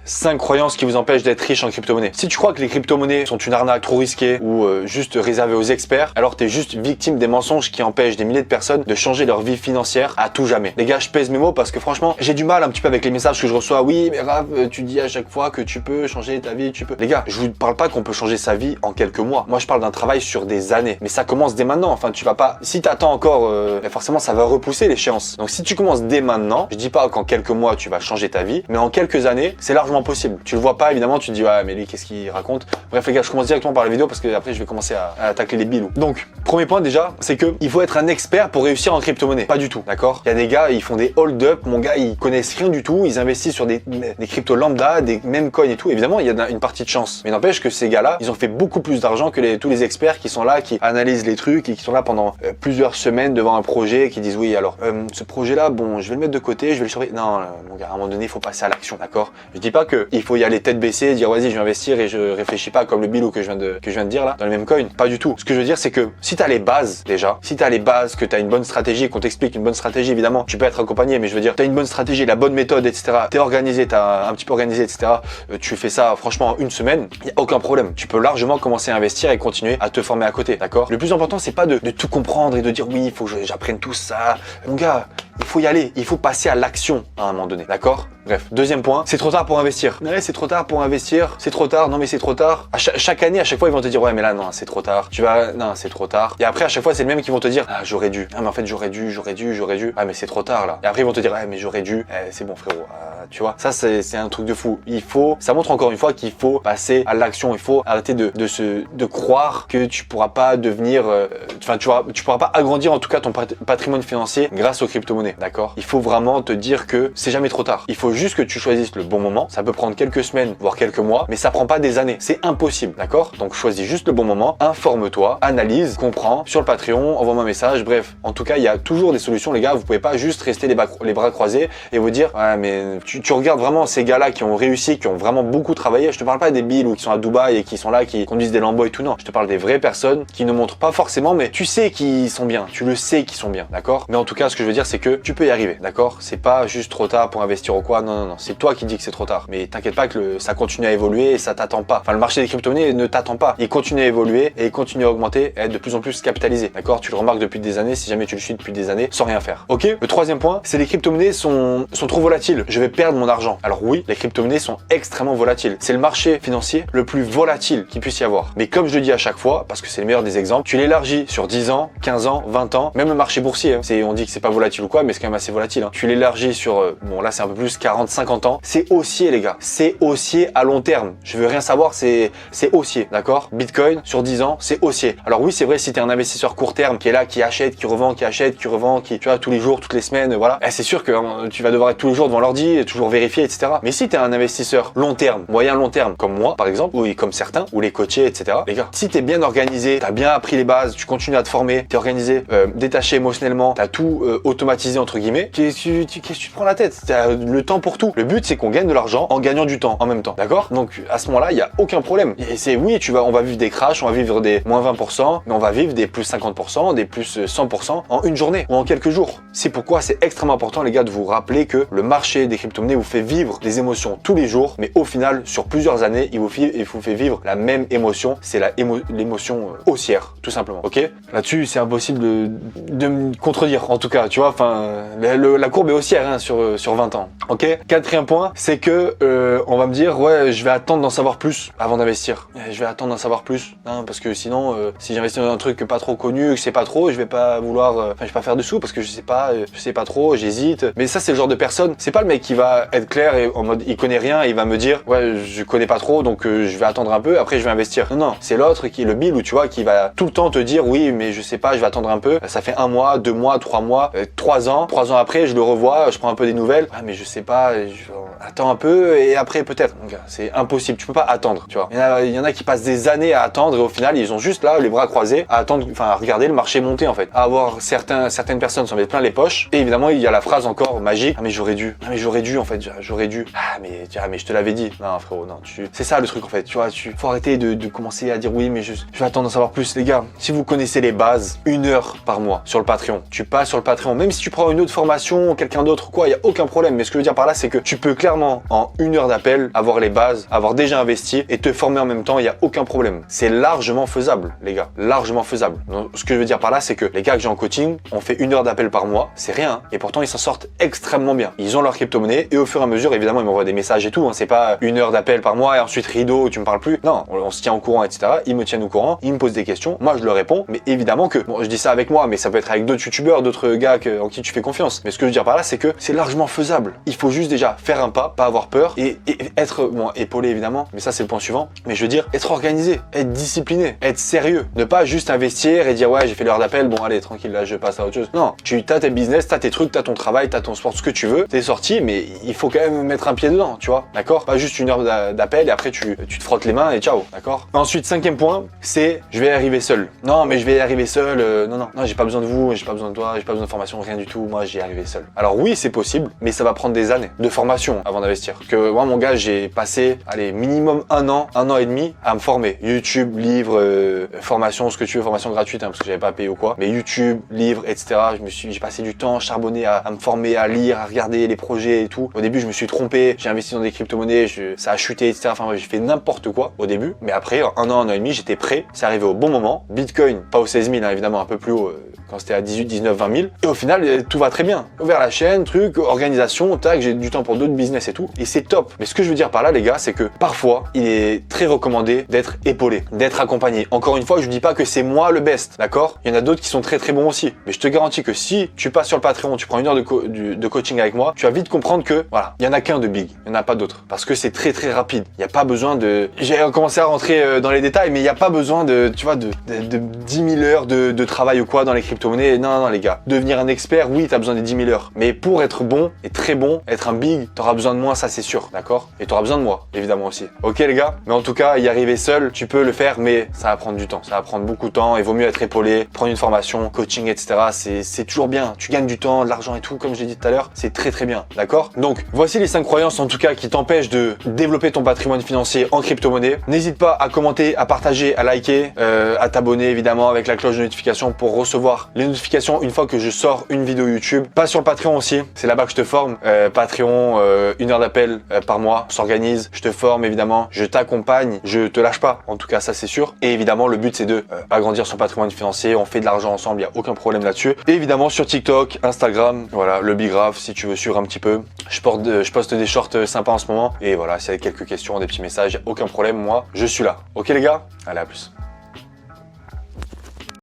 5 croyances qui vous empêchent d'être riche en crypto-monnaie. Si tu crois que les crypto-monnaies sont une arnaque trop risquée ou juste réservée aux experts, alors tu es juste victime des mensonges qui empêchent des milliers de personnes de changer leur vie financière à tout jamais. Les gars, je pèse mes mots parce que franchement, j'ai du mal un petit peu avec les messages que je reçois. Oui, mais Raph, tu dis à chaque fois que tu peux changer ta vie, tu peux. Les gars, je vous parle pas qu'on peut changer sa vie en quelques mois. Moi, je parle d'un travail sur des années. Mais ça commence dès maintenant. Enfin, tu vas pas. Si t'attends encore, forcément, ça va repousser l'échéance. Donc, si tu commences dès maintenant, je dis pas qu'en quelques mois tu vas changer ta vie, mais en quelques années, c'est largement possible. Tu le vois pas, évidemment, tu te dis ouais, mais lui, qu'est-ce qu'il raconte? Bref, les gars, je commence directement par la vidéo parce que après, je vais commencer à tacler les bilous. Donc, premier point déjà, c'est que il faut être un expert pour réussir en crypto-monnaie. Pas du tout, d'accord? Il y a des gars, ils font des hold-up, mon gars, ils connaissent rien du tout, ils investissent sur des cryptos lambda, des mêmes coins et tout. Évidemment, il y a une partie de chance. Mais n'empêche que ces gars-là, ils ont fait beaucoup plus d'argent que tous les experts qui sont là, qui analysent les trucs et qui sont là pendant plusieurs semaines devant un projet, qui disent oui, alors ce projet-là, bon, je vais le mettre de côté, je vais le surveiller. Non, mon gars, à un moment donné, il faut passer à l'action, d'accord? Je dis pas que il faut y aller tête baissée, dire vas-y, je vais investir et je réfléchis pas comme le bilou que je viens de dire là dans le même coin. Pas du tout. Ce que je veux dire, c'est que si t'as les bases déjà, si t'as les bases, que t'as une bonne stratégie, qu'on t'explique une bonne stratégie, évidemment, tu peux être accompagné, mais je veux dire, t'as une bonne stratégie, la bonne méthode, etc. T'es organisé, t'as un petit peu organisé, etc. Tu fais ça, franchement, en une semaine, y a aucun problème. Tu peux largement commencer à investir et continuer à te former à côté, d'accord? Le plus important, c'est pas de tout comprendre et de dire oui, il faut que j'apprenne tout ça. Mon gars, il faut y aller, il faut passer à l'action à un moment donné, d'accord? Bref, deuxième point, c'est trop tard pour investir. Ouais, c'est trop tard pour investir, c'est trop tard, non mais c'est trop tard. Chaque année, à chaque fois, ils vont te dire ouais mais là non, c'est trop tard. Non, c'est trop tard. Et après, à chaque fois, c'est le même qui vont te dire ah j'aurais dû. Ah mais en fait j'aurais dû. Ah mais c'est trop tard là. Et après ils vont te dire ouais mais j'aurais dû. C'est bon frérot, tu vois. Ça c'est un truc de fou. Ça montre encore une fois qu'il faut passer à l'action. Il faut arrêter de croire que tu pourras pas devenir, tu pourras pas agrandir en tout cas ton patrimoine financier grâce aux crypto-monnaies, d'accord? Il faut vraiment te dire que c'est jamais trop tard. Il faut juste que tu choisisses le bon moment. Ça peut prendre quelques semaines, voire quelques mois, mais ça prend pas des années. C'est impossible, d'accord? Donc choisis juste le bon moment, informe-toi, analyse, comprends sur le Patreon, envoie-moi un message. Bref, en tout cas, il y a toujours des solutions, les gars. Vous pouvez pas juste rester les bras croisés et vous dire ouais mais tu regardes vraiment ces gars-là qui ont réussi, qui ont vraiment beaucoup travaillé. Je te parle pas des billes ou qui sont à Dubaï et qui sont là, qui conduisent des Lambo et tout, non. Je te parle des vraies personnes qui ne montrent pas forcément, mais tu sais qu'ils sont bien. Tu le sais qu'ils sont bien, d'accord? Mais en tout cas, ce que je veux dire, c'est que tu peux y arriver, d'accord? C'est pas juste trop tard pour investir ou quoi. Non. C'est toi qui dis que c'est trop tard. Mais t'inquiète pas que ça continue à évoluer et ça t'attend pas. Enfin, le marché des crypto-monnaies ne t'attend pas. Il continue à évoluer et il continue à augmenter et à être de plus en plus capitalisé, d'accord? Tu le remarques depuis des années, si jamais tu le suis depuis des années, sans rien faire. Ok? Le troisième point, c'est les crypto-monnaies sont trop volatiles. Je vais perdre mon argent. Alors oui, les crypto-monnaies sont extrêmement volatiles. C'est le marché financier le plus volatile qu'il puisse y avoir. Mais comme je le dis à chaque fois, parce que c'est le meilleur des exemples, tu l'élargis sur 10 ans, 15 ans, 20 ans, même le marché boursier. Hein. On dit que c'est pas volatile ou quoi, mais c'est quand même assez volatile. Hein. Tu l'élargis sur, bon là c'est un peu plus 40, 50 ans. C'est haussier les gars. C'est haussier à long terme. Je veux rien savoir, c'est haussier, d'accord? Bitcoin sur 10 ans, c'est haussier. Alors oui, c'est vrai si tu es un investisseur court terme qui est là, qui achète, qui revend, qui achète, qui revend, qui tu vois tous les jours, toutes les semaines, voilà. C'est sûr que tu vas devoir être tous les jours devant l'ordi, toujours vérifier, etc. Mais si tu es un investisseur long terme, moyen long terme, comme moi par exemple, ou comme certains, ou les coachés, etc. Les gars, si tu es bien organisé, tu as bien appris les bases, tu continues à te former, tu es organisé, détaché émotionnellement, tu as tout automatisé entre guillemets, qu'est-ce que tu te prends la tête? Tu as le temps pour tout. Le but c'est qu'on gagne de l'argent en gagnant du temps en même temps, d'accord? Donc à ce moment-là, il y a aucun problème. Et c'est oui, on va vivre des crashs, on va vivre des moins 20%, mais on va vivre des plus 50%, des plus 100% en une journée ou en quelques jours. C'est pourquoi c'est extrêmement important les gars de vous rappeler que le marché des crypto-monnaies vous fait vivre des émotions tous les jours, mais au final sur plusieurs années, il vous fait vivre la même émotion, c'est l'émotion haussière, tout simplement. Ok? Là-dessus, c'est impossible de me contredire, en tout cas, tu vois. Enfin, la courbe est haussière hein, sur 20 ans. Ok? Quatrième point, c'est que on va me dire ouais, je vais attendre d'en savoir plus avant d'investir. Je vais attendre d'en savoir plus, hein, parce que sinon, si j'investis dans un truc pas trop connu, que je sais pas trop, je vais pas vouloir, je vais pas faire de sous parce que je sais pas trop, j'hésite. Mais ça, c'est le genre de personne. C'est pas le mec qui va être clair et en mode il connaît rien, et il va me dire ouais, je connais pas trop, donc je vais attendre un peu, après je vais investir. Non, c'est l'autre qui est le bill ou tu vois, qui va tout le temps te dire oui, mais je sais pas, je vais attendre un peu. Ça fait 1 mois, 2 mois, 3 mois, 3 ans. 3 ans après, je le revois, je prends un peu des nouvelles. Ouais, mais je sais pas, attends un peu et après peut-être. C'est impossible, tu peux pas attendre, tu vois. Il y en a qui passent des années à attendre et au final, ils ont juste là les bras croisés à attendre, enfin à regarder le marché monter en fait. À avoir certaines personnes s'en mettent plein les poches. Et évidemment, il y a la phrase encore magique. Ah mais j'aurais dû. Ah mais j'aurais dû en fait, j'aurais dû. Ah mais je te l'avais dit. Non frérot, non, c'est ça le truc en fait, tu vois, faut arrêter de commencer à dire oui mais je vais attendre d'en savoir plus les gars. Si vous connaissez les bases, 1 heure par mois sur le Patreon. Tu passes sur le Patreon, même si tu prends une autre formation, quelqu'un d'autre quoi, il y a aucun problème. Mais ce que je veux dire par là, c'est que tu peux clairement en 1 heure d'appel, avoir les bases, avoir déjà investi et te former en même temps, il n'y a aucun problème. C'est largement faisable, les gars, largement faisable. Donc, ce que je veux dire par là, c'est que les gars que j'ai en coaching, on fait 1 heure d'appel par mois, c'est rien, hein, et pourtant ils s'en sortent extrêmement bien. Ils ont leur crypto-monnaie et au fur et à mesure, évidemment, ils m'envoient des messages et tout, hein, c'est pas 1 heure d'appel par mois et ensuite rideau, tu me parles plus. Non, on se tient au courant, etc. Ils me tiennent au courant, ils me posent des questions, moi je leur réponds, mais évidemment que, bon, je dis ça avec moi, mais ça peut être avec d'autres youtubeurs, d'autres gars en qui tu fais confiance. Mais ce que je veux dire par là, c'est que c'est largement faisable. Il faut juste déjà faire un pas, pas avoir peur et être, bon, épaulé évidemment, mais ça c'est le point suivant. Mais je veux dire, être organisé, être discipliné, être sérieux. Ne pas juste investir et dire ouais, j'ai fait l'heure d'appel, bon allez, tranquille, là je passe à autre chose. Non, tu as tes business, t'as tes trucs, t'as ton travail, t'as ton sport, ce que tu veux, t'es sorti, mais il faut quand même mettre un pied dedans, tu vois, d'accord? Pas juste 1 heure d'appel et après tu te frottes les mains et ciao, d'accord? Ensuite, 5e point, c'est je vais y arriver seul. Non, mais je vais y arriver seul, non, j'ai pas besoin de vous, j'ai pas besoin de toi, j'ai pas besoin de formation, rien du tout, moi j'y arrivé seul. Alors oui, c'est possible, mais ça va prendre des années de formation avant d'investir. Que moi, mon gars, j'ai passé, allez, minimum 1 an et demi à me former. YouTube, livres, formation, ce que tu veux, formation gratuite, hein, parce que j'avais pas payé ou quoi. Mais YouTube, livres, etc. J'ai passé du temps charbonné à me former, à lire, à regarder les projets et tout. Au début, je me suis trompé, j'ai investi dans des crypto-monnaies, ça a chuté, etc. Enfin, j'ai fait n'importe quoi au début. Mais après, 1 an et demi, j'étais prêt. C'est arrivé au bon moment. Bitcoin, pas aux 16 000, hein, évidemment, un peu plus haut, quand c'était à 18, 19, 20 000. Et au final, tout va très bien. Ouvert la chaîne, truc, organisation, tac, j'ai du temps pour d'autres business et tout. Et c'est top. Mais ce que je veux dire par là, les gars, c'est que parfois, il est très recommandé d'être épaulé, d'être accompagné. Encore une fois, je dis pas que c'est moi le best, d'accord? Il y en a d'autres qui sont très très bons aussi. Mais je te garantis que si tu passes sur le Patreon, tu prends 1 heure de coaching avec moi, tu vas vite comprendre que, voilà, il y en a qu'un de big. Il n'y en a pas d'autres. Parce que c'est très très rapide. Il n'y a pas besoin de... J'ai commencé à rentrer dans les détails, mais il n'y a pas besoin de, tu vois, de 10 000 heures de travail ou quoi dans les crypto-monnaies. Non, les gars. Devenir un expert, oui, tu as besoin des 10 000 heures. Mais pour être bon et très bon, être un big, tu auras besoin de moi, ça c'est sûr, d'accord? Et tu auras besoin de moi, évidemment aussi. Ok les gars? Mais en tout cas, y arriver seul, tu peux le faire, mais ça va prendre du temps. Ça va prendre beaucoup de temps. Il vaut mieux être épaulé, prendre une formation, coaching, etc. C'est toujours bien. Tu gagnes du temps, de l'argent et tout, comme je l'ai dit tout à l'heure. C'est très très bien, d'accord? Donc, voici les 5 croyances en tout cas qui t'empêchent de développer ton patrimoine financier en crypto-monnaie. N'hésite pas à commenter, à partager, à liker, à t'abonner évidemment avec la cloche de notification pour recevoir les notifications une fois que je sors une vidéo YouTube. Pas sur le Patreon aussi, c'est là-bas que je te forme. Patreon, 1 heure d'appel par mois, s'organise, je te forme évidemment, je t'accompagne, je te lâche pas, en tout cas ça c'est sûr. Et évidemment le but c'est de agrandir son patrimoine financier, on fait de l'argent ensemble, il n'y a aucun problème là-dessus. Et évidemment sur TikTok, Instagram, voilà, le Big Graph si tu veux suivre un petit peu. Je poste des shorts sympas en ce moment. Et voilà, s'il y a quelques questions, des petits messages, aucun problème, moi je suis là. Ok les gars? Allez, à plus.